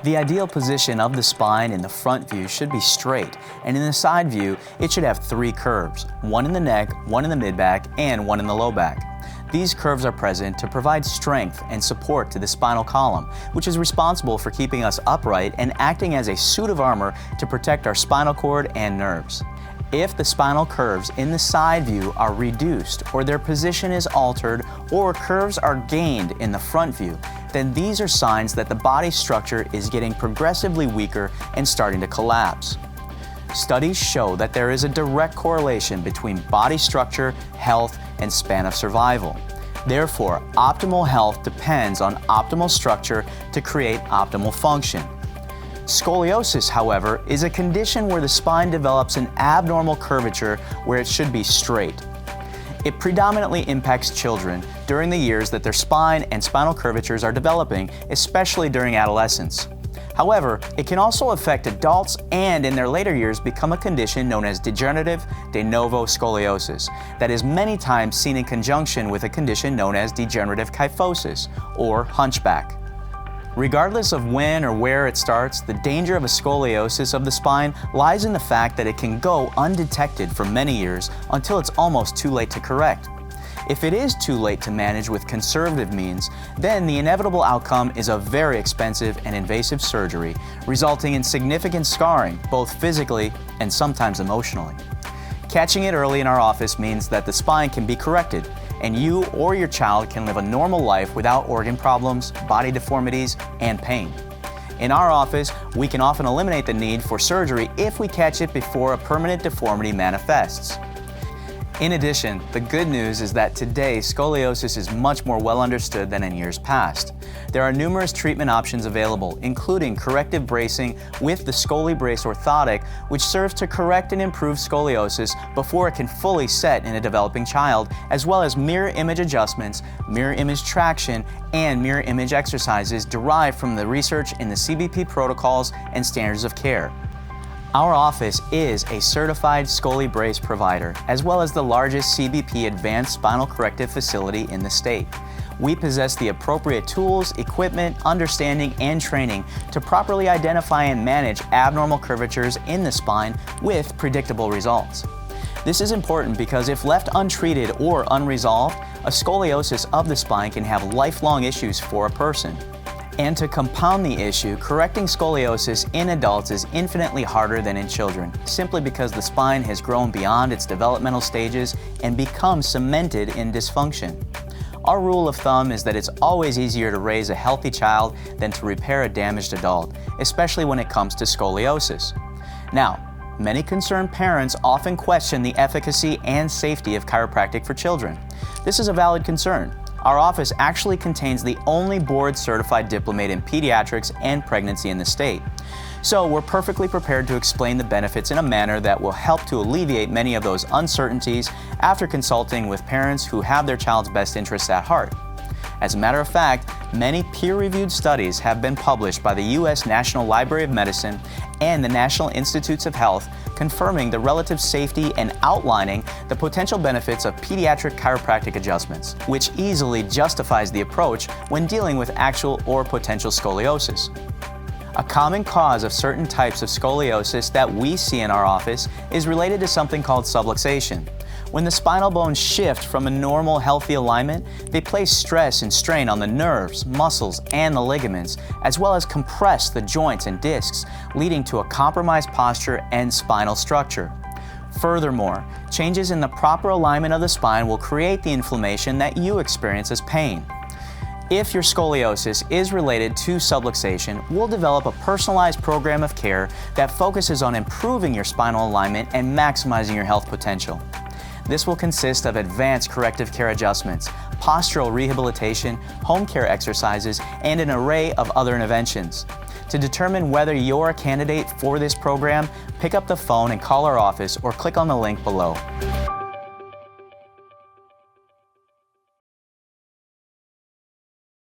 The ideal position of the spine in the front view should be straight, and in the side view, it should have 3 curves, one in the neck, one in the mid-back, and one in the low back. These curves are present to provide strength and support to the spinal column, which is responsible for keeping us upright and acting as a suit of armor to protect our spinal cord and nerves. If the spinal curves in the side view are reduced, or their position is altered, or curves are gained in the front view, then these are signs that the body structure is getting progressively weaker and starting to collapse. Studies show that there is a direct correlation between body structure, health, and span of survival. Therefore, optimal health depends on optimal structure to create optimal function. Scoliosis, however, is a condition where the spine develops an abnormal curvature where it should be straight. It predominantly impacts children during the years that their spine and spinal curvatures are developing, especially during adolescence. However, it can also affect adults and in their later years become a condition known as degenerative de novo scoliosis that is many times seen in conjunction with a condition known as degenerative kyphosis or hunchback. Regardless of when or where it starts, the danger of a scoliosis of the spine lies in the fact that it can go undetected for many years until it's almost too late to correct. If it is too late to manage with conservative means, then the inevitable outcome is a very expensive and invasive surgery, resulting in significant scarring, both physically and sometimes emotionally. Catching it early in our office means that the spine can be corrected, and you or your child can live a normal life without organ problems, body deformities, and pain. In our office, we can often eliminate the need for surgery if we catch it before a permanent deformity manifests. In addition, the good news is that today scoliosis is much more well understood than in years past. There are numerous treatment options available, including corrective bracing with the ScoliBrace orthotic, which serves to correct and improve scoliosis before it can fully set in a developing child, as well as mirror image adjustments, mirror image traction, and mirror image exercises derived from the research in the CBP protocols and standards of care. Our office is a certified ScoliBrace provider, as well as the largest CBP advanced spinal corrective facility in the state. We possess the appropriate tools, equipment, understanding, and training to properly identify and manage abnormal curvatures in the spine with predictable results. This is important because if left untreated or unresolved, a scoliosis of the spine can have lifelong issues for a person. And to compound the issue, correcting scoliosis in adults is infinitely harder than in children, simply because the spine has grown beyond its developmental stages and become cemented in dysfunction. Our rule of thumb is that it's always easier to raise a healthy child than to repair a damaged adult, especially when it comes to scoliosis. Now, many concerned parents often question the efficacy and safety of chiropractic for children. This is a valid concern. Our office actually contains the only board-certified diplomate in pediatrics and pregnancy in the state. So we're perfectly prepared to explain the benefits in a manner that will help to alleviate many of those uncertainties after consulting with parents who have their child's best interests at heart. As a matter of fact, many peer-reviewed studies have been published by the U.S. National Library of Medicine and the National Institutes of Health confirming the relative safety and outlining the potential benefits of pediatric chiropractic adjustments, which easily justifies the approach when dealing with actual or potential scoliosis. A common cause of certain types of scoliosis that we see in our office is related to something called subluxation. When the spinal bones shift from a normal, healthy alignment, they place stress and strain on the nerves, muscles, and the ligaments, as well as compress the joints and discs, leading to a compromised posture and spinal structure. Furthermore, changes in the proper alignment of the spine will create the inflammation that you experience as pain. If your scoliosis is related to subluxation, we'll develop a personalized program of care that focuses on improving your spinal alignment and maximizing your health potential. This will consist of advanced corrective care adjustments, postural rehabilitation, home care exercises, and an array of other interventions. To determine whether you're a candidate for this program, pick up the phone and call our office or click on the link below.